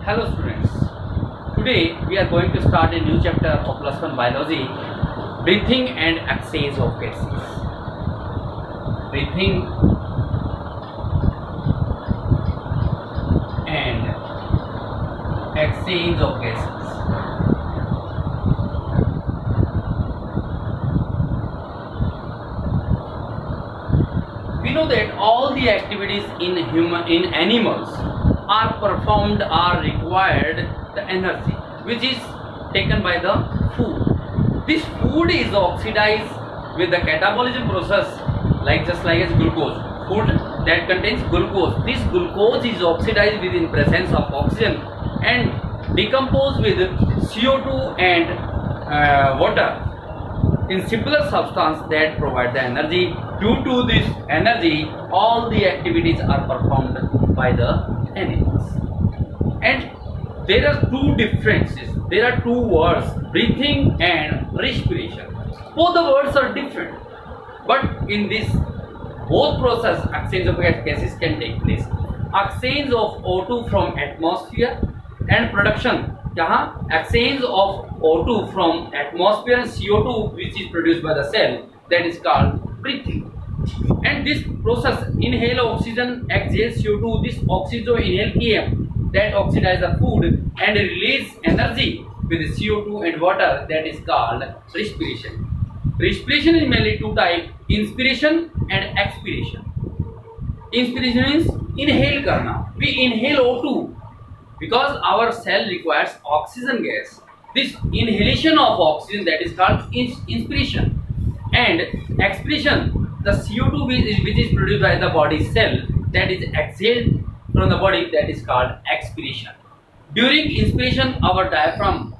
Hello students, today we are going to start a new chapter of plus 1 biology, breathing and exchange of gases. Breathing and exchange of gases. We know that all the activities in animals are performed or required the energy which is taken by the food. This food is oxidized with the catabolism process, just like as glucose. Food that contains glucose. This glucose is oxidized within presence of oxygen and decomposed with CO2 and water in simpler substance that provide the energy. Due to this energy, all the activities are performed by the animals. And there are two differences. There are two words, breathing and respiration. Both the words are different, but in this both process, exchange of gases can take place. Exchange of O2 from atmosphere and production. Exchange of O2 from atmosphere and CO2 which is produced by the cell, that is called breathing. And this process, inhale oxygen, exhale CO2. This oxygen inhale PM, that oxidize the food and release energy with CO2 and water, that is called respiration. Respiration is mainly two types, inspiration and expiration. Inspiration means inhale karna. We inhale O2 because our cell requires oxygen gas. This inhalation of oxygen, that is called inspiration. And expiration, the CO2 which is produced by the body cell, that is exhaled from the body, that is called expiration. During inspiration, our diaphragm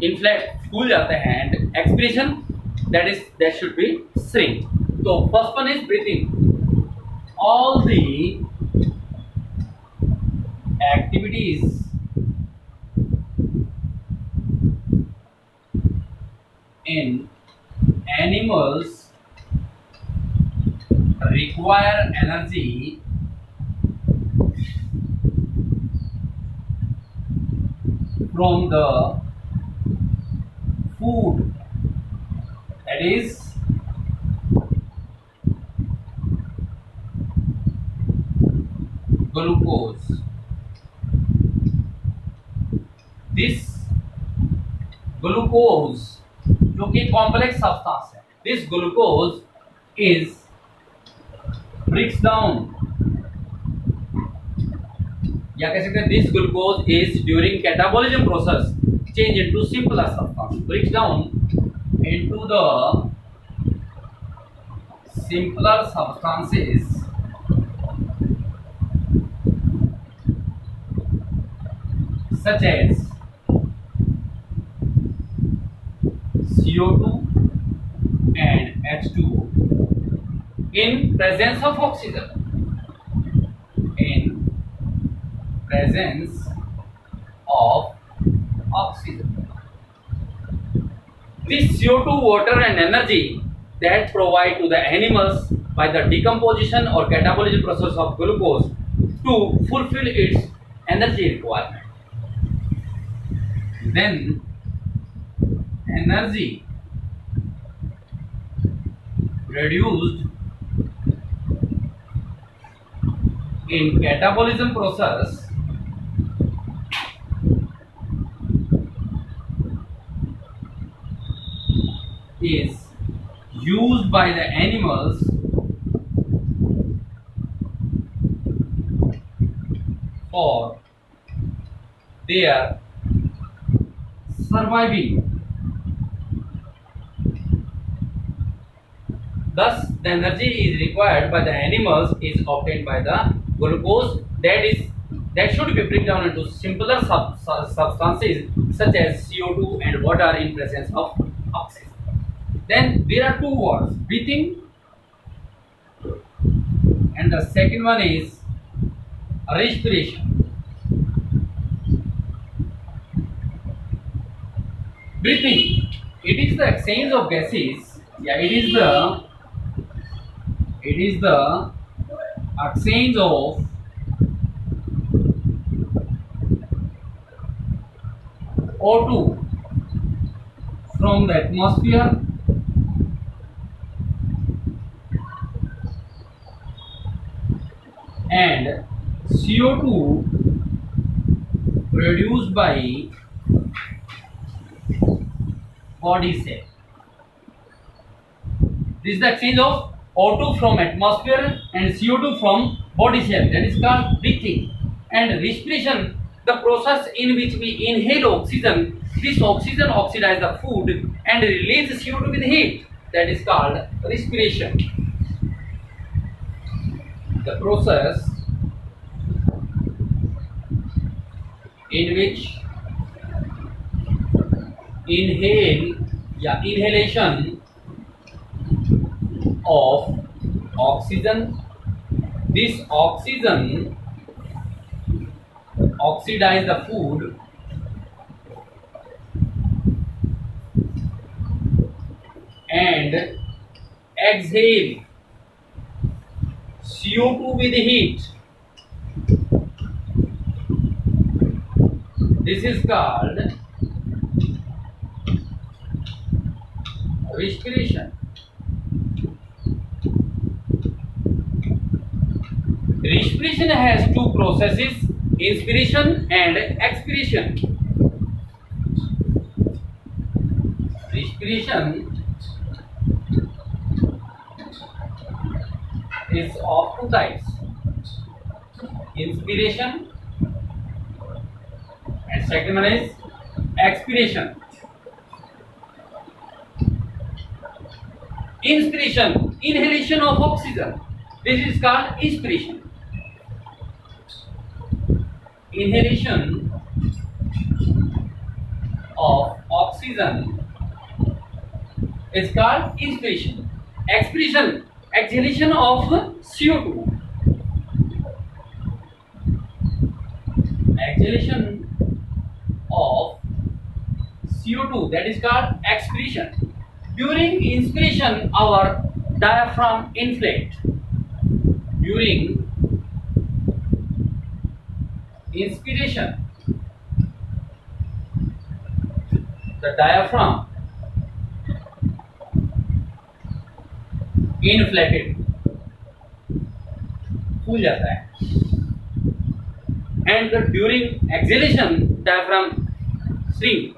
inflate, फूल जाते हैं, and expiration, that should be shrink. So first one is breathing. All the activities in animals require energy from the food, that is glucose. This glucose, जो कि complex substance है, this glucose is breaks down, या कह सकते हैं this glucose is during catabolism process change into simpler substance, breaks down into the simpler substances such as CO2 and H2O in presence of oxygen. In presence of oxygen. This CO2, water and energy that provide to the animals by the decomposition or catabolism process of glucose to fulfill its energy requirement. Then energy reduced in catabolism process is used by the animals for their surviving. Thus, the energy is required by the animals is obtained by the glucose that should be broken down into simpler substances such as CO2 and water in presence of oxygen. Then there are two words, breathing, and the second one is respiration. Breathing, it is the exchange of gases. It is the exchange of O2 from the atmosphere and CO2 produced by body cell. This is the exchange of O2 from atmosphere and CO2 from body cell. That is called breathing. And respiration, the process in which we inhale oxygen. This oxygen oxidizes the food and releases CO2 with heat. That is called respiration. The process in which inhalation of oxygen, this oxygen oxidize the food and exhale CO2 with heat. This is called respiration. Respiration has two processes, inspiration and expiration. Respiration is of two types, inspiration and second one is expiration. Inspiration, inhalation of oxygen. This is called inspiration. Inhalation of oxygen is called inspiration. Expiration, exhalation of CO2. Exhalation of CO2, that is called expiration. During inspiration, our diaphragm inflate. During inspiration, the diaphragm inflated, फूल जाता है, and during exhalation, diaphragm shrink.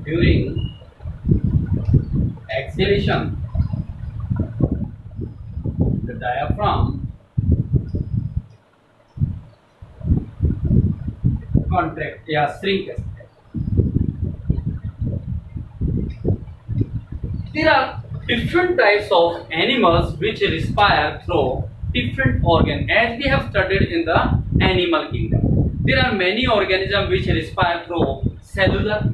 During exhalation, the diaphragm contract या shrink. There are different types of animals which respire through different organs, as we have studied in the animal kingdom. There are many organisms which respire through cellular,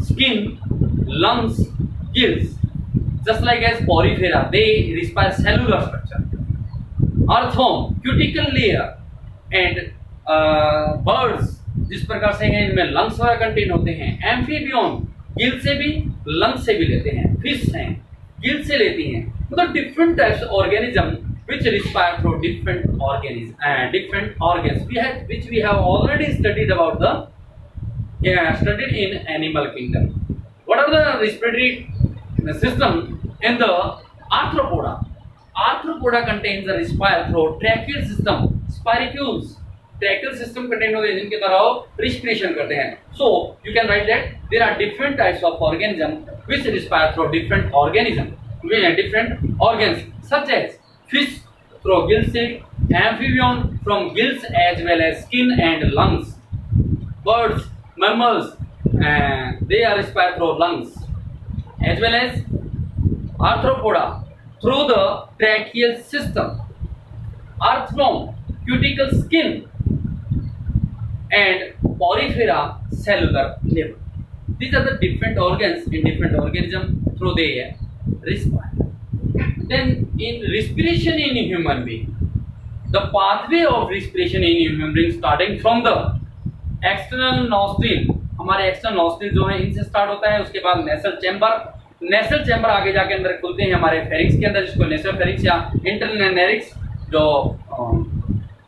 skin, lungs, gills. Just like as porifera, they respire cellular structure. Earthworm, cuticle layer, and birds जिस प्रकार से हैं इनमें lungs वगैरह contain होते हैं. Amphibian Gill से भी लंग्स से भी लेते हैं. फिश हैं गिल से लेती हैं. मतलब different types organism which respire through different organisms and different organs which we have already studied about studied in animal kingdom. What are the respiratory system in the arthropoda? Arthropoda contains the respire through tracheal system, spiracules. Tracheal system contain होते हैं जिनके द्वारा respiration करते हैं. So you can write that there are different types of organisms which respire through different organisms, different organs, such as fish through gill sac, amphibian from gills as well as skin and lungs, birds, mammals, they are respire through lungs, as well as arthropoda through the tracheal system, earthworm, cuticle skin, and porifera cellular level. These are the different organs in different organisms through they respire. Then in respiration in human being, the pathway of respiration in human being starting from the external nostril, हमारे external nostril जो है इनसे start होता है. उसके बाद nasal chamber आगे जाके अंदर खुलते हैं हमारे pharynx के अंदर, जिसको nasal pharynx या internal larynx जो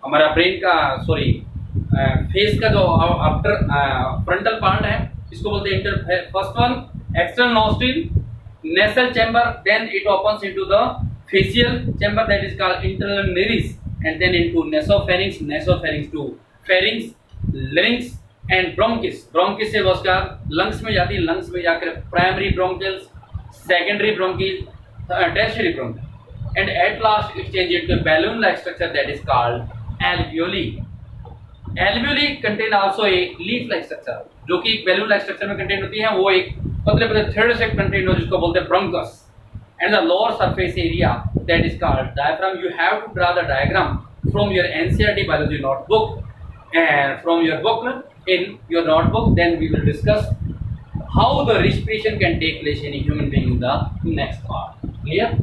हमारा ब्रेन का फेस का जो आफ्टर फ्रंटल पार्ट है इसको बोलते हैं inter first one external nostril nasal chamber, then it opens into the facial chamber that is called internal nares, and then into nasopharynx, nasopharynx to pharynx, larynx and bronchus. Bronchus से उसका lungs में जाती है, lungs में जाकर primary bronchioles, secondary bronchial, tertiary bronchial, and at last it changes into a balloon-like structure that is called alveoli. Alveoli contain also a leaf-like structure, जो कि एक balloon-like structure में contain होती है, वो एक पतले पतले थ्रेड से कंटेन हो जिसको बोलते हैं bronchus and the lower surface area that is called diaphragm. You have to draw the diagram from your NCERT biology notebook and from your book in your notebook. Then we will discuss how the respiration can take place in a human being in the next part. Clear?